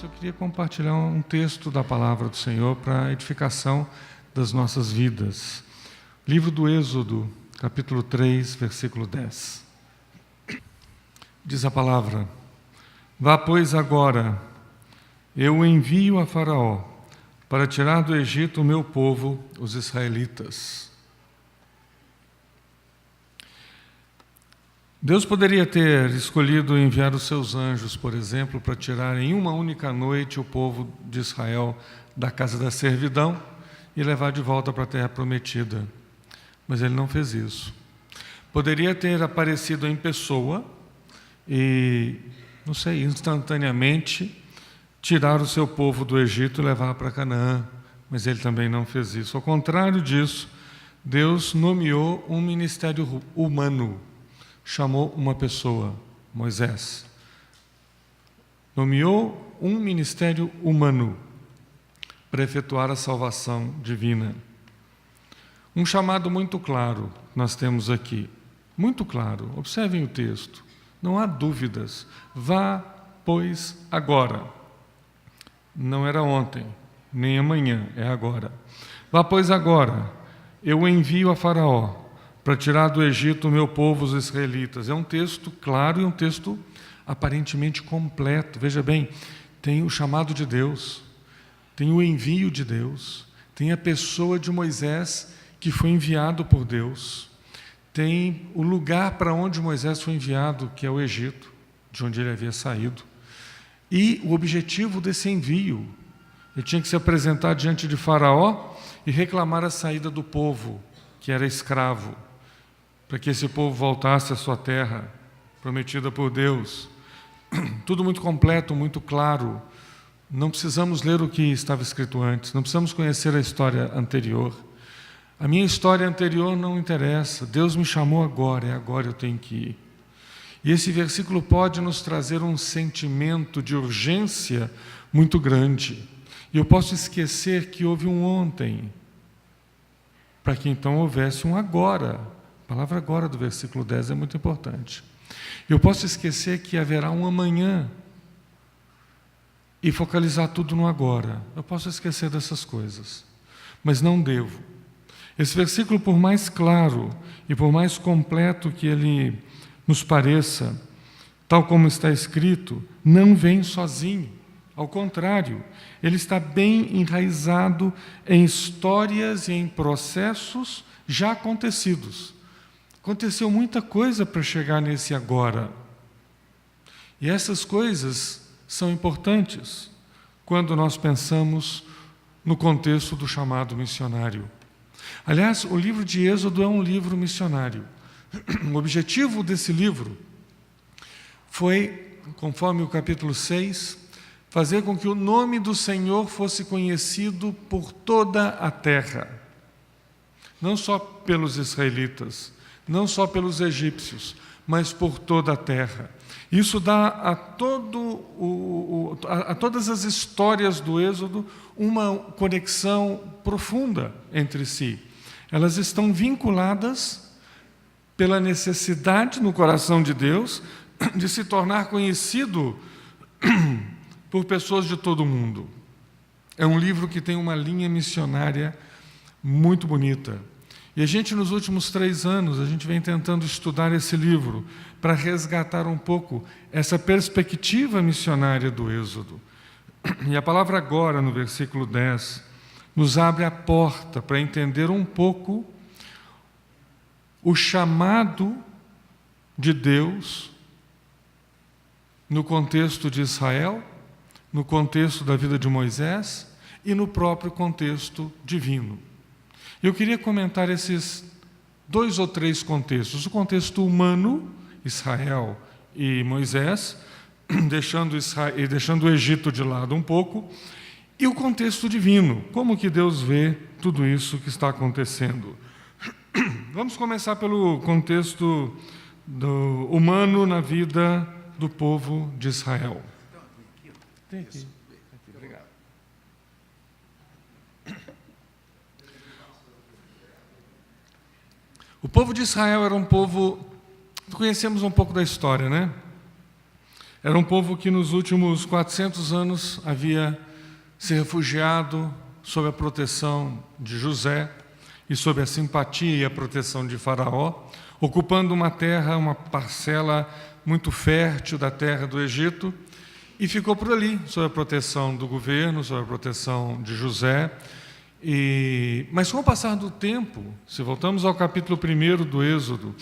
isso, eu queria compartilhar um texto da Palavra do Senhor para a edificação das nossas vidas. Livro do Êxodo, capítulo 3, versículo 10. Diz a palavra: Vá, pois, agora, eu envio a Faraó para tirar do Egito o meu povo, os israelitas. Deus poderia ter escolhido enviar os seus anjos, por exemplo, para tirar em uma única noite o povo de Israel da casa da servidão e levar de volta para a terra prometida. Mas ele não fez isso. Poderia ter aparecido em pessoa e, não sei, instantaneamente tirar o seu povo do Egito e levar para Canaã. Mas ele também não fez isso. Ao contrário disso, Deus nomeou um ministério humano. Chamou uma pessoa, Moisés. Nomeou um ministério humano para efetuar a salvação divina. Um chamado muito claro nós temos aqui. Muito claro. Observem o texto. Não há dúvidas. Vá, pois, agora. Não era ontem, nem amanhã, é agora. Vá, pois, agora. Eu envio a Faraó para tirar do Egito o meu povo, os israelitas. É um texto claro e um texto aparentemente completo. Veja bem, tem o chamado de Deus, tem o envio de Deus, tem a pessoa de Moisés que foi enviado por Deus, tem o lugar para onde Moisés foi enviado, que é o Egito, de onde ele havia saído. E o objetivo desse envio, ele tinha que se apresentar diante de Faraó e reclamar a saída do povo, que era escravo, para que esse povo voltasse à sua terra, prometida por Deus. Tudo muito completo, muito claro. Não precisamos ler o que estava escrito antes, não precisamos conhecer a história anterior. A minha história anterior não interessa, Deus me chamou agora, é agora eu tenho que ir. E esse versículo pode nos trazer um sentimento de urgência muito grande. E eu posso esquecer que houve um ontem, para que então houvesse um agora. A palavra agora do versículo 10 é muito importante. Eu posso esquecer que haverá um amanhã e focalizar tudo no agora. Eu posso esquecer dessas coisas, mas não devo. Esse versículo, por mais claro e por mais completo que ele nos pareça, tal como está escrito, não vem sozinho. Ao contrário, ele está bem enraizado em histórias e em processos já acontecidos. Aconteceu muita coisa para chegar nesse agora. E essas coisas são importantes quando nós pensamos no contexto do chamado missionário. Aliás, o livro de Êxodo é um livro missionário. O objetivo desse livro foi, conforme o capítulo 6, fazer com que o nome do Senhor fosse conhecido por toda a terra. Não só pelos israelitas, não só pelos egípcios, mas por toda a terra. Isso dá a todas as histórias do Êxodo uma conexão profunda entre si. Elas estão vinculadas pela necessidade no coração de Deus de se tornar conhecido por pessoas de todo o mundo. É um livro que tem uma linha missionária muito bonita. E a gente, nos últimos 3 anos, a gente vem tentando estudar esse livro para resgatar um pouco essa perspectiva missionária do Êxodo. E a palavra agora, no versículo 10, nos abre a porta para entender um pouco o chamado de Deus no contexto de Israel, no contexto da vida de Moisés e no próprio contexto divino. Eu queria comentar esses 2 ou 3 contextos. O contexto humano, Israel e Moisés, deixando o Egito de lado um pouco, e o contexto divino, como que Deus vê tudo isso que está acontecendo. Vamos começar pelo contexto humano na vida do povo de Israel. Tem aqui. Obrigado. O povo de Israel era um povo... Conhecemos um pouco da história, né? Era um povo que nos últimos 400 anos havia se refugiado sob a proteção de José e sob a simpatia e a proteção de Faraó, ocupando uma terra, uma parcela muito fértil da terra do Egito, e ficou por ali, sob a proteção do governo, sob a proteção de José. Mas com o passar do tempo, se voltamos ao capítulo 1 do Êxodo,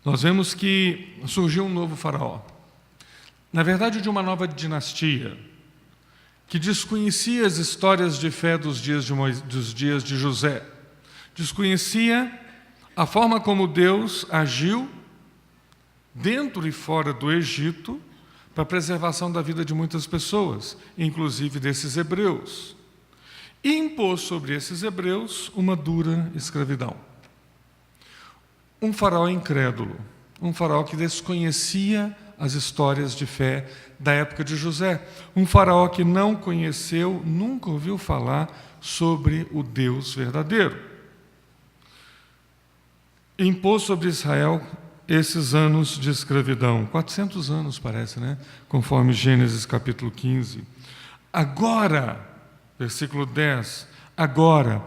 nós vemos que surgiu um novo faraó. Na verdade, de uma nova dinastia, que desconhecia as histórias de fé dos dias de José, desconhecia a forma como Deus agiu dentro e fora do Egito para a preservação da vida de muitas pessoas, inclusive desses hebreus, e impôs sobre esses hebreus uma dura escravidão. Um faraó incrédulo, um faraó que desconhecia as histórias de fé da época de José, um faraó que não conheceu, nunca ouviu falar sobre o Deus verdadeiro. Impôs sobre Israel esses anos de escravidão, 400 anos parece, né? Conforme Gênesis capítulo 15. Agora, versículo 10, agora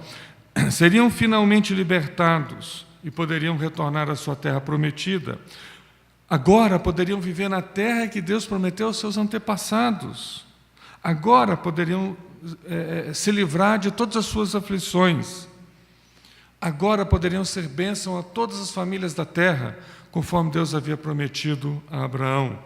seriam finalmente libertados e poderiam retornar à sua terra prometida. Agora poderiam viver na terra que Deus prometeu aos seus antepassados. Agora poderiam se livrar de todas as suas aflições. Agora poderiam ser bênção a todas as famílias da terra, conforme Deus havia prometido a Abraão.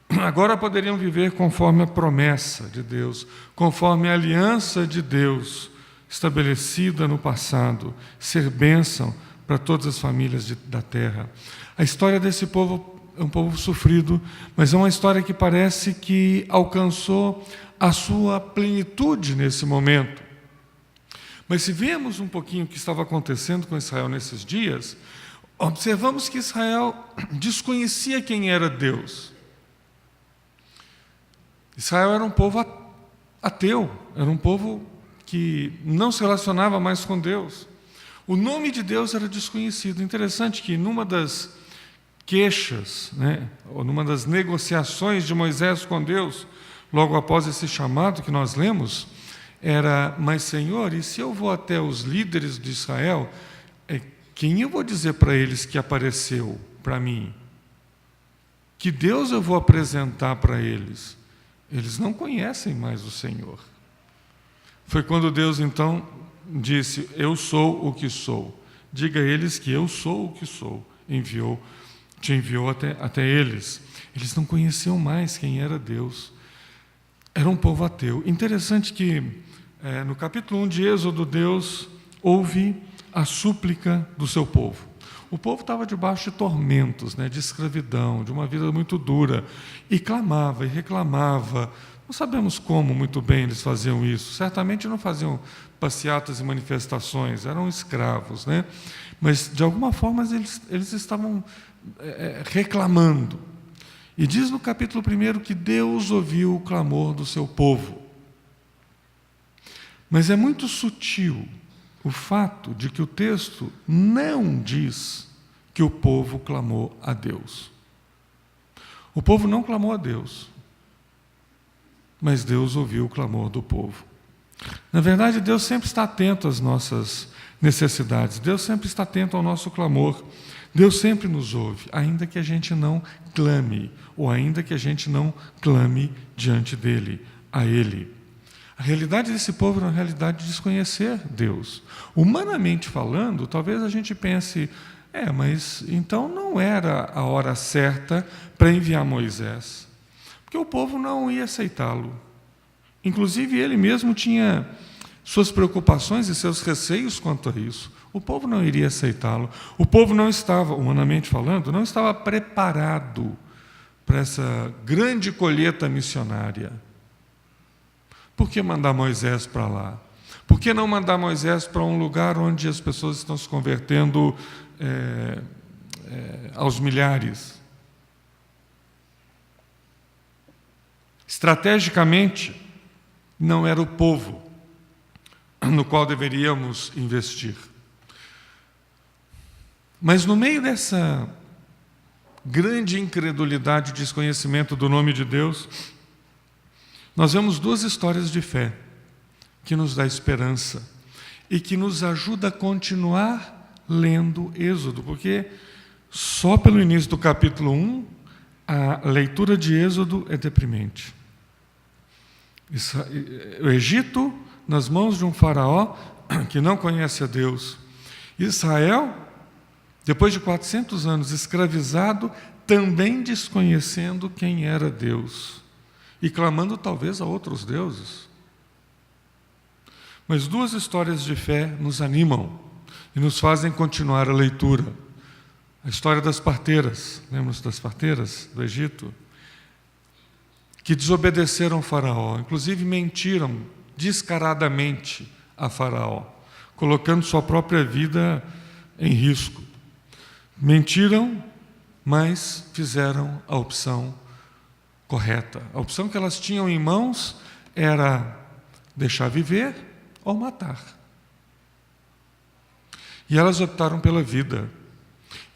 Agora poderiam viver conforme a promessa de Deus, conforme a aliança de Deus estabelecida no passado, ser bênção para todas as famílias da terra. A história desse povo é um povo sofrido, mas é uma história que parece que alcançou a sua plenitude nesse momento. Mas se vemos um pouquinho o que estava acontecendo com Israel nesses dias, observamos que Israel desconhecia quem era Deus. Israel era um povo ateu, era um povo que não se relacionava mais com Deus. O nome de Deus era desconhecido. Interessante que numa das queixas, ou numa das negociações de Moisés com Deus, logo após esse chamado que nós lemos, era: mas Senhor, e se eu vou até os líderes de Israel, quem eu vou dizer para eles que apareceu para mim? Que Deus eu vou apresentar para eles? Eles não conhecem mais o Senhor. Foi quando Deus então disse: eu sou o que sou. Diga a eles que eu sou o que sou. Te enviou até eles. Eles não conheciam mais quem era Deus. Era um povo ateu. Interessante que no capítulo 1 de Êxodo, Deus ouve a súplica do seu povo. O povo estava debaixo de tormentos, de escravidão, de uma vida muito dura, e clamava e reclamava. Não sabemos como muito bem eles faziam isso. Certamente não faziam passeatas e manifestações, eram escravos, mas de alguma forma eles estavam reclamando. E diz no capítulo 1 que Deus ouviu o clamor do seu povo. Mas é muito sutil o fato de que o texto não diz que o povo clamou a Deus. O povo não clamou a Deus, mas Deus ouviu o clamor do povo. Na verdade, Deus sempre está atento às nossas necessidades, Deus sempre está atento ao nosso clamor, Deus sempre nos ouve, ainda que a gente não clame, ou ainda que a gente não clame diante dele, a Ele. A realidade desse povo era uma realidade de desconhecer Deus. Humanamente falando, talvez a gente pense: mas então não era a hora certa para enviar Moisés, porque o povo não ia aceitá-lo. Inclusive, ele mesmo tinha suas preocupações e seus receios quanto a isso. O povo não iria aceitá-lo. O povo não estava, humanamente falando, não estava preparado para essa grande colheita missionária. Por que mandar Moisés para lá? Por que não mandar Moisés para um lugar onde as pessoas estão se convertendo aos milhares? Estrategicamente, não era o povo no qual deveríamos investir. Mas no meio dessa grande incredulidade e desconhecimento do nome de Deus, nós vemos duas histórias de fé que nos dá esperança e que nos ajuda a continuar lendo Êxodo, porque só pelo início do capítulo 1, a leitura de Êxodo é deprimente. O Egito nas mãos de um faraó que não conhece a Deus. Israel, depois de 400 anos escravizado, também desconhecendo quem era Deus e clamando talvez a outros deuses. Mas duas histórias de fé nos animam e nos fazem continuar a leitura. A história das parteiras, lembram-se das parteiras do Egito? Que desobedeceram ao faraó, inclusive mentiram descaradamente a faraó, colocando sua própria vida em risco. Mentiram, mas fizeram a opção correta. A opção que elas tinham em mãos era deixar viver ou matar. E elas optaram pela vida.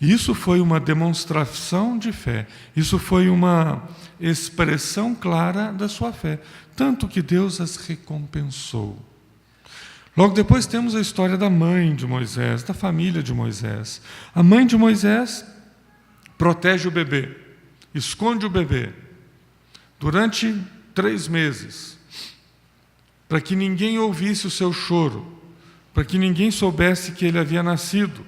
Isso foi uma demonstração de fé. Isso foi uma expressão clara da sua fé. Tanto que Deus as recompensou. Logo depois temos a história da mãe de Moisés, da família de Moisés. A mãe de Moisés protege o bebê, esconde o bebê durante 3 meses, para que ninguém ouvisse o seu choro, para que ninguém soubesse que ele havia nascido,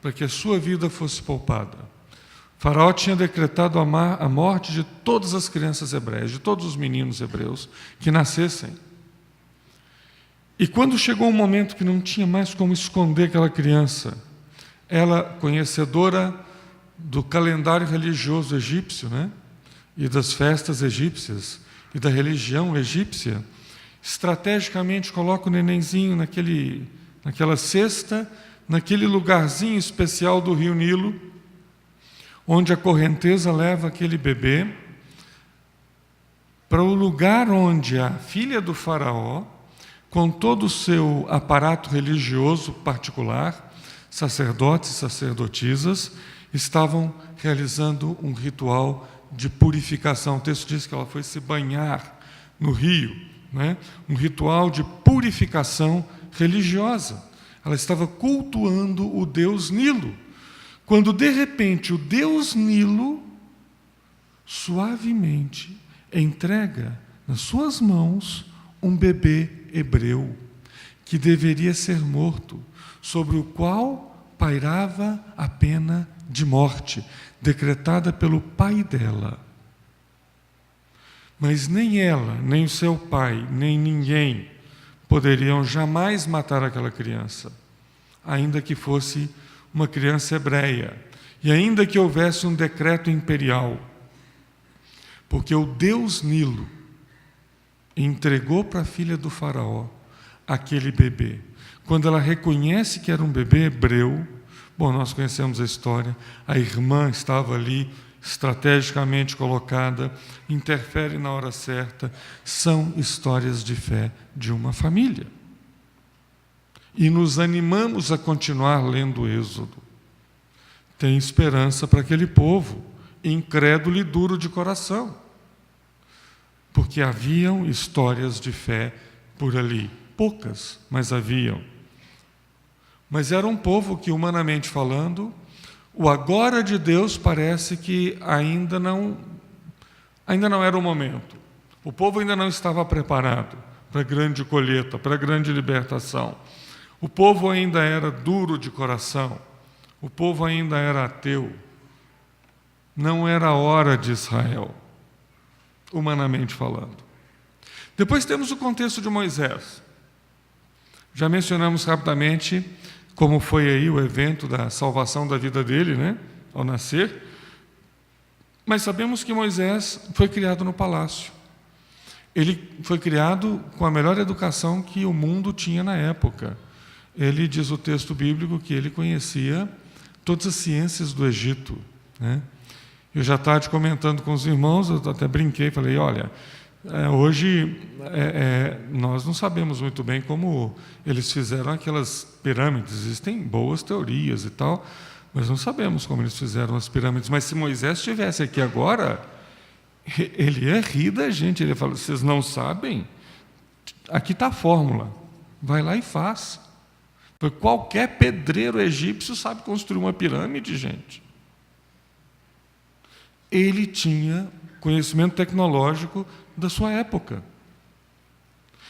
para que a sua vida fosse poupada. O faraó tinha decretado a morte de todas as crianças hebreias, de todos os meninos hebreus que nascessem. E quando chegou um momento que não tinha mais como esconder aquela criança, ela, conhecedora do calendário religioso egípcio, né, e das festas egípcias, e da religião egípcia, estrategicamente coloca o nenenzinho naquela cesta, naquele lugarzinho especial do rio Nilo, onde a correnteza leva aquele bebê para o lugar onde a filha do faraó, com todo o seu aparato religioso particular, sacerdotes e sacerdotisas, estavam realizando um ritual de purificação. O texto diz que ela foi se banhar no rio, né? Um ritual de purificação religiosa. Ela estava cultuando o deus Nilo, quando de repente o deus Nilo suavemente entrega nas suas mãos um bebê hebreu que deveria ser morto, sobre o qual pairava a pena de morte, decretada pelo pai dela. Mas nem ela, nem o seu pai, nem ninguém poderiam jamais matar aquela criança, ainda que fosse uma criança hebreia, e ainda que houvesse um decreto imperial, porque o deus Nilo entregou para a filha do faraó aquele bebê. Quando ela reconhece que era um bebê hebreu, bom, nós conhecemos a história, a irmã estava ali estrategicamente colocada, interfere na hora certa. São histórias de fé de uma família. E nos animamos a continuar lendo o Êxodo. Tem esperança para aquele povo, incrédulo e duro de coração, porque haviam histórias de fé por ali, poucas, mas haviam. Mas era um povo que, humanamente falando, o agora de Deus parece que ainda não era o momento. O povo ainda não estava preparado para a grande colheita, para a grande libertação. O povo ainda era duro de coração. O povo ainda era ateu. Não era a hora de Israel, humanamente falando. Depois temos o contexto de Moisés. Já mencionamos rapidamente como foi aí o evento da salvação da vida dele, né, ao nascer. Mas sabemos que Moisés foi criado no palácio. Ele foi criado com a melhor educação que o mundo tinha na época. Ele diz o texto bíblico que ele conhecia todas as ciências do Egito, né? Eu já tarde comentando com os irmãos, eu até brinquei, falei, olha, hoje nós não sabemos muito bem como eles fizeram aquelas pirâmides, existem boas teorias e tal, Mas não sabemos como eles fizeram as pirâmides. Mas se Moisés estivesse aqui agora, ele ia rir da gente. Ele ia falar: vocês não sabem? Aqui está a fórmula. Vai lá e faz. Porque qualquer pedreiro egípcio sabe construir uma pirâmide, gente. Ele tinha conhecimento tecnológico da sua época.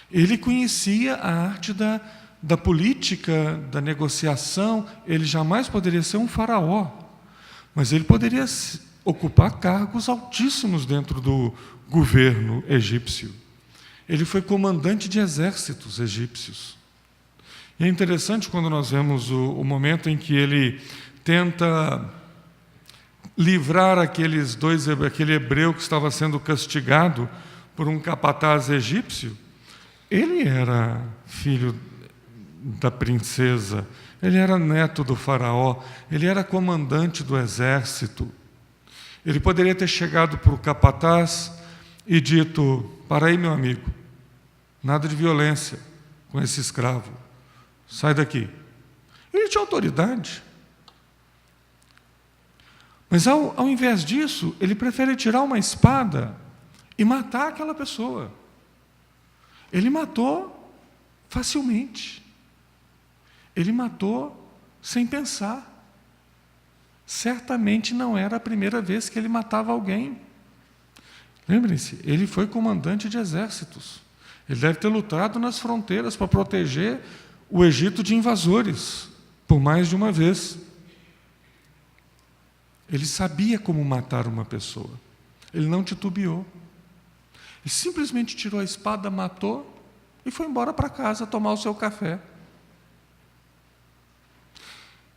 Ele conhecia a arte da política, da negociação. Ele jamais poderia ser um faraó, mas ele poderia ocupar cargos altíssimos dentro do governo egípcio. Ele foi comandante de exércitos egípcios. E é interessante quando nós vemos o momento em que ele tenta livrar aquele hebreu que estava sendo castigado por um capataz egípcio. Ele era filho da princesa, ele era neto do faraó, ele era comandante do exército. Ele poderia ter chegado para o capataz e dito: para aí, meu amigo, nada de violência com esse escravo, sai daqui. Ele tinha autoridade. Mas ao invés disso, ele prefere tirar uma espada e matar aquela pessoa. Ele matou facilmente. Ele matou sem pensar. Certamente não era a primeira vez que ele matava alguém. Lembrem-se, ele foi comandante de exércitos. Ele deve ter lutado nas fronteiras para proteger o Egito de invasores, por mais de uma vez. Ele sabia como matar uma pessoa. Ele não titubeou. Ele simplesmente tirou a espada, matou e foi embora para casa tomar o seu café.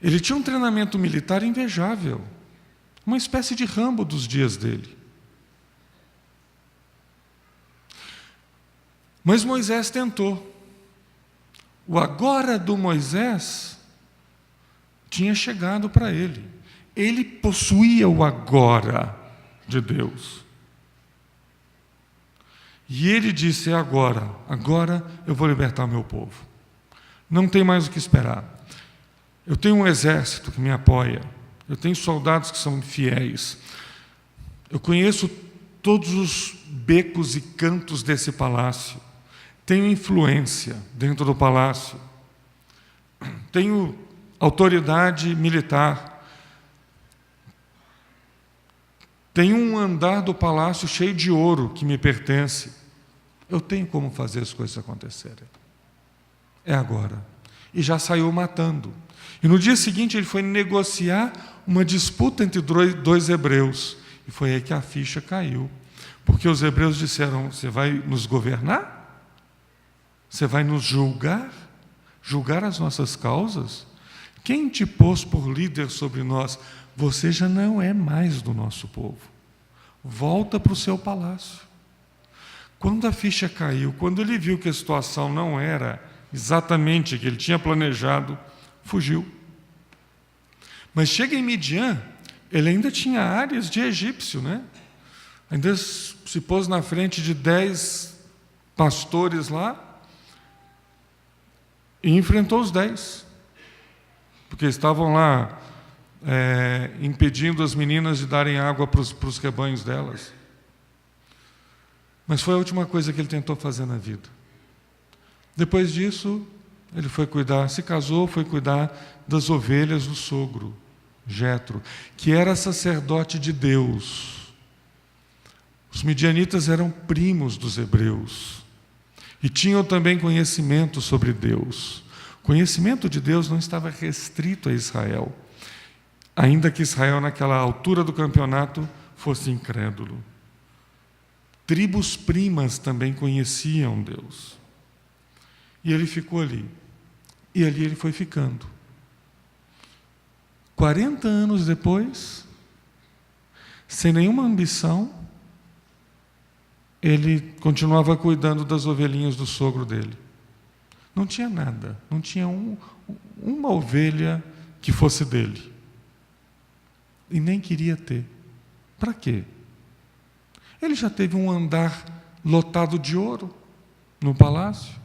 Ele tinha um treinamento militar invejável, uma espécie de Rambo dos dias dele. Mas Moisés tentou. O agora do Moisés tinha chegado para ele. Ele possuía o agora de Deus. E ele disse: é agora eu vou libertar o meu povo. Não tem mais o que esperar. Eu tenho um exército que me apoia, eu tenho soldados que são fiéis, eu conheço todos os becos e cantos desse palácio, tenho influência dentro do palácio, tenho autoridade militar, tenho um andar do palácio cheio de ouro que me pertence. Eu tenho como fazer as coisas acontecerem. É agora. E já saiu matando. E no dia seguinte ele foi negociar uma disputa entre dois hebreus. E foi aí que a ficha caiu. Porque os hebreus disseram: você vai nos governar? Você vai nos julgar? Julgar as nossas causas? Quem te pôs por líder sobre nós? Você já não é mais do nosso povo. Volta para o seu palácio. Quando a ficha caiu, quando ele viu que a situação não era exatamente o que ele tinha planejado, fugiu. Mas chega em Midian, ele ainda tinha áreas de egípcio, né? Ainda se pôs na frente de 10 pastores lá e enfrentou os 10, porque estavam lá impedindo as meninas de darem água para os rebanhos delas. Mas foi a última coisa que ele tentou fazer na vida. Depois disso, ele foi cuidar, se casou, foi cuidar das ovelhas do sogro, Jetro, que era sacerdote de Deus. Os midianitas eram primos dos hebreus e tinham também conhecimento sobre Deus. O conhecimento de Deus não estava restrito a Israel, ainda que Israel, naquela altura do campeonato, fosse incrédulo. Tribos primas também conheciam Deus. E ele ficou ali. E ali ele foi ficando. 40 anos depois, sem nenhuma ambição, ele continuava cuidando das ovelhinhas do sogro dele. Não tinha nada, não tinha uma ovelha que fosse dele. E nem queria ter. Para quê? Ele já teve um andar lotado de ouro no palácio.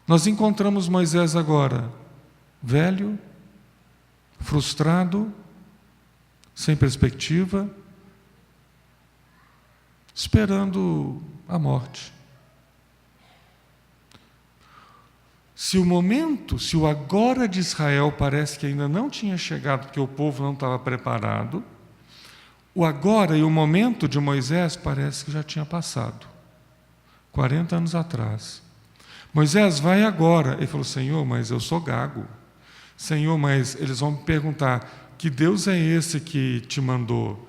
Nós encontramos Moisés agora velho, frustrado, sem perspectiva, esperando a morte. Se o agora de Israel parece que ainda não tinha chegado, porque o povo não estava preparado, o agora e o momento de Moisés parece que já tinha passado. 40 anos atrás. Moisés, vai agora. Ele falou, Senhor, mas eu sou gago. Senhor, mas eles vão me perguntar, que Deus é esse que te mandou?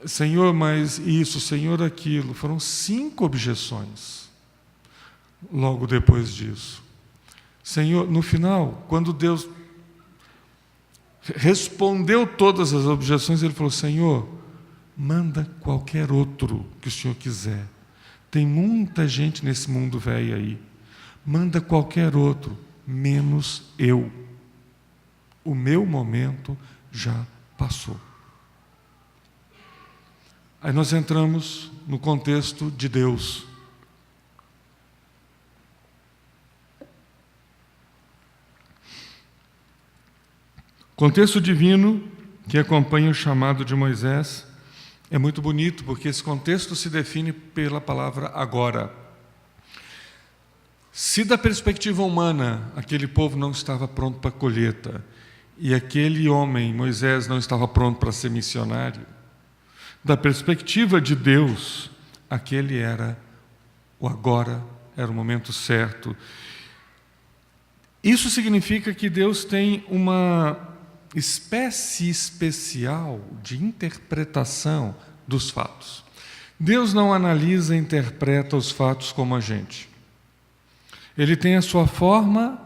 Senhor, mas isso, Senhor, aquilo. Foram 5 objeções logo depois disso. Senhor, no final, quando Deus respondeu todas as objeções, ele falou, Senhor, manda qualquer outro que o Senhor quiser. Tem muita gente nesse mundo velho aí. Manda qualquer outro, menos eu. O meu momento já passou. Aí nós entramos no contexto de Deus. Contexto divino que acompanha o chamado de Moisés é muito bonito, porque esse contexto se define pela palavra agora. Se da perspectiva humana aquele povo não estava pronto para a colheita e aquele homem, Moisés, não estava pronto para ser missionário, da perspectiva de Deus, aquele era o agora, era o momento certo. Isso significa que Deus tem uma espécie especial de interpretação dos fatos. Deus não analisa e interpreta os fatos como a gente. Ele tem a sua forma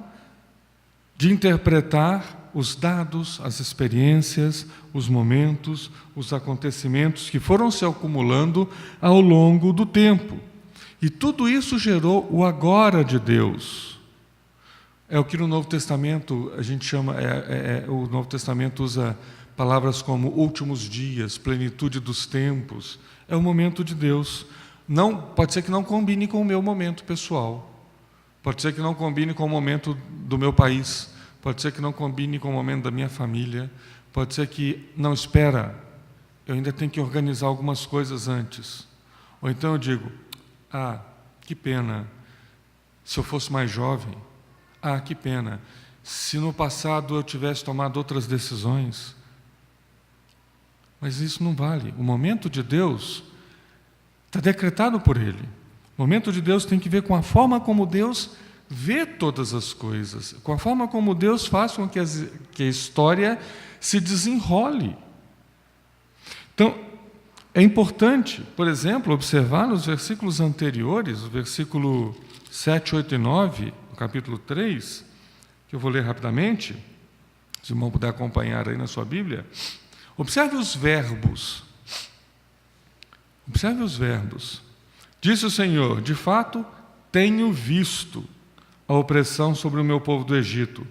de interpretar os dados, as experiências, os momentos, os acontecimentos que foram se acumulando ao longo do tempo. E tudo isso gerou o agora de Deus. É o que no Novo Testamento a gente chama, o Novo Testamento usa palavras como últimos dias, plenitude dos tempos. É o momento de Deus. Não, pode ser que não combine com o meu momento pessoal. Pode ser que não combine com o momento do meu país. Pode ser que não combine com o momento da minha família. Pode ser que, não, espera, eu ainda tenho que organizar algumas coisas antes. Ou então eu digo, que pena, se eu fosse mais jovem. Que pena, se no passado eu tivesse tomado outras decisões. Mas isso não vale. O momento de Deus está decretado por Ele. O momento de Deus tem que ver com a forma como Deus vê todas as coisas, com a forma como Deus faz com que a história se desenrole. Então, é importante, por exemplo, observar nos versículos anteriores, o versículo 7, 8 e 9, no capítulo 3, que eu vou ler rapidamente, se o irmão puder acompanhar aí na sua Bíblia. Observe os verbos. Observe os verbos. Disse o Senhor, de fato, tenho visto a opressão sobre o meu povo do Egito.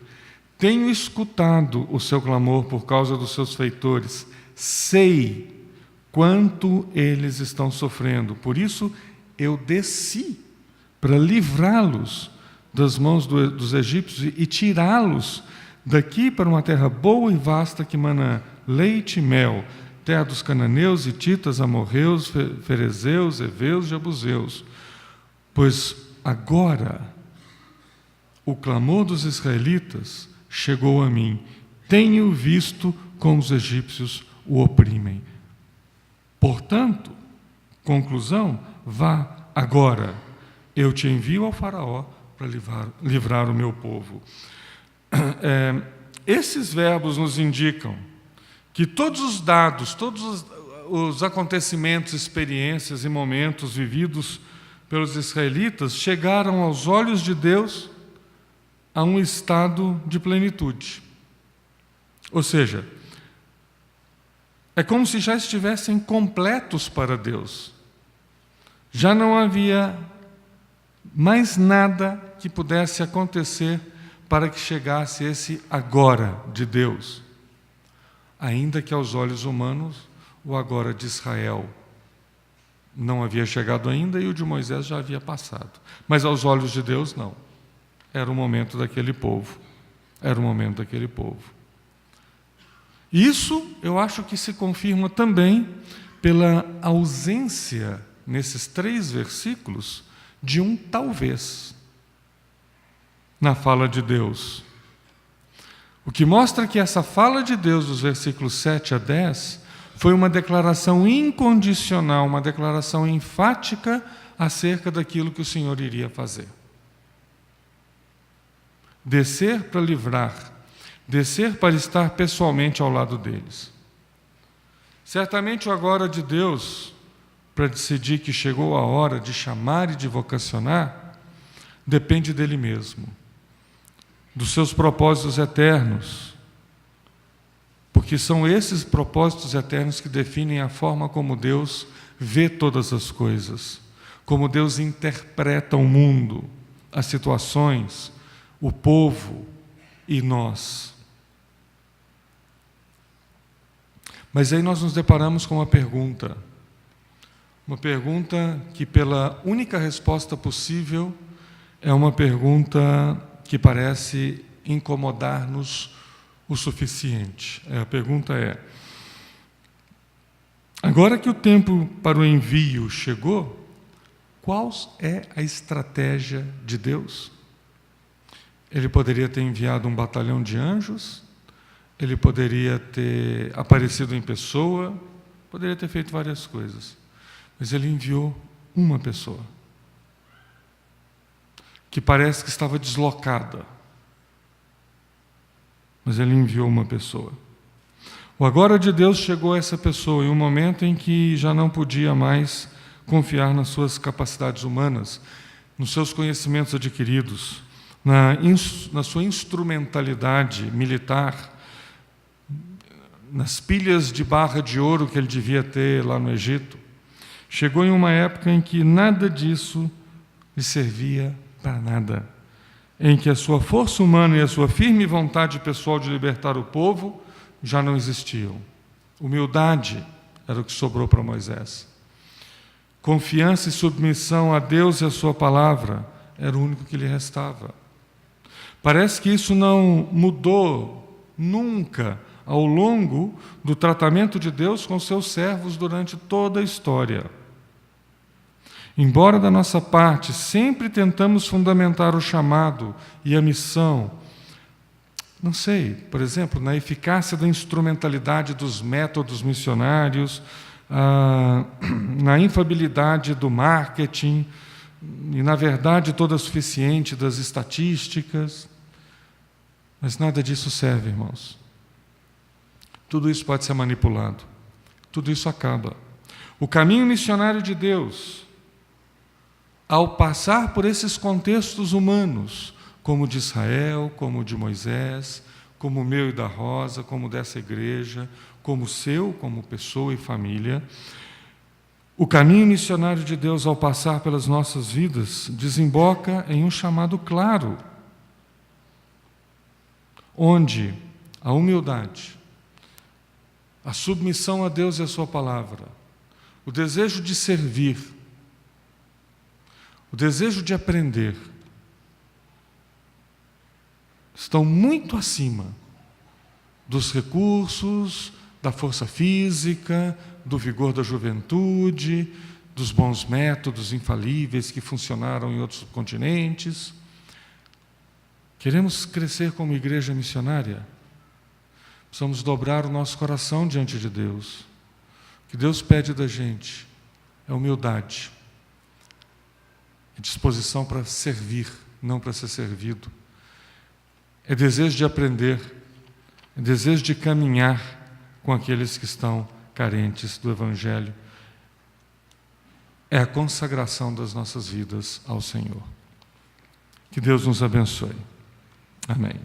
Tenho escutado o seu clamor por causa dos seus feitores. Sei quanto eles estão sofrendo. Por isso, eu desci para livrá-los das mãos dos egípcios e tirá-los daqui para uma terra boa e vasta que mana leite e mel, terra dos cananeus, hititas, amorreus, ferezeus, heveus e jebuseus. Pois agora o clamor dos israelitas chegou a mim. Tenho visto como os egípcios o oprimem. Portanto, conclusão, vá agora. Eu te envio ao faraó para livrar o meu povo. Esses verbos nos indicam que todos os dados, todos os acontecimentos, experiências e momentos vividos pelos israelitas chegaram aos olhos de Deus a um estado de plenitude. Ou seja, é como se já estivessem completos para Deus. Já não havia mais nada que pudesse acontecer para que chegasse esse agora de Deus. Ainda que aos olhos humanos, o agora de Israel não havia chegado ainda e o de Moisés já havia passado. Mas aos olhos de Deus, não. Era o momento daquele povo. era o momento daquele povo. Isso eu acho que se confirma também pela ausência, nesses 3 versículos, de um talvez na fala de Deus. O que mostra que essa fala de Deus, dos versículos 7 a 10, foi uma declaração incondicional, uma declaração enfática acerca daquilo que o Senhor iria fazer. Descer para livrar, descer para estar pessoalmente ao lado deles. Certamente o agora de Deus, para decidir que chegou a hora de chamar e de vocacionar, depende dele mesmo, dos seus propósitos eternos, porque são esses propósitos eternos que definem a forma como Deus vê todas as coisas, como Deus interpreta o mundo, as situações, o povo e nós. Mas aí nós nos deparamos com uma pergunta que, pela única resposta possível, é uma pergunta que parece incomodar-nos o suficiente. A pergunta é: agora que o tempo para o envio chegou, qual é a estratégia de Deus? Ele poderia ter enviado um batalhão de anjos, ele poderia ter aparecido em pessoa, poderia ter feito várias coisas, mas ele enviou uma pessoa, que parece que estava deslocada, mas ele enviou uma pessoa. O agora de Deus chegou a essa pessoa em um momento em que já não podia mais confiar nas suas capacidades humanas, nos seus conhecimentos adquiridos, na sua instrumentalidade militar, nas pilhas de barra de ouro que ele devia ter lá no Egito. Chegou em uma época em que nada disso lhe servia para nada, em que a sua força humana e a sua firme vontade pessoal de libertar o povo já não existiam. Humildade era o que sobrou para Moisés. Confiança e submissão a Deus e a sua palavra era o único que lhe restava. Parece que isso não mudou nunca ao longo do tratamento de Deus com seus servos durante toda a história. Embora da nossa parte sempre tentamos fundamentar o chamado e a missão, não sei, por exemplo, na eficácia da instrumentalidade dos métodos missionários, na infalibilidade do marketing e na verdade toda suficiente das estatísticas, mas nada disso serve, irmãos. Tudo isso pode ser manipulado, tudo isso acaba. O caminho missionário de Deus, ao passar por esses contextos humanos, como o de Israel, como o de Moisés, como o meu e da Rosa, como dessa igreja, como o seu, como pessoa e família, o caminho missionário de Deus, ao passar pelas nossas vidas, desemboca em um chamado claro, onde a humildade, a submissão a Deus e a sua palavra, o desejo de servir, o desejo de aprender, estão muito acima dos recursos, da força física, do vigor da juventude, dos bons métodos infalíveis que funcionaram em outros continentes. Queremos crescer como igreja missionária? Precisamos dobrar o nosso coração diante de Deus. O que Deus pede da gente é humildade, é disposição para servir, não para ser servido. É desejo de aprender, é desejo de caminhar com aqueles que estão carentes do Evangelho. É a consagração das nossas vidas ao Senhor. Que Deus nos abençoe. Amém.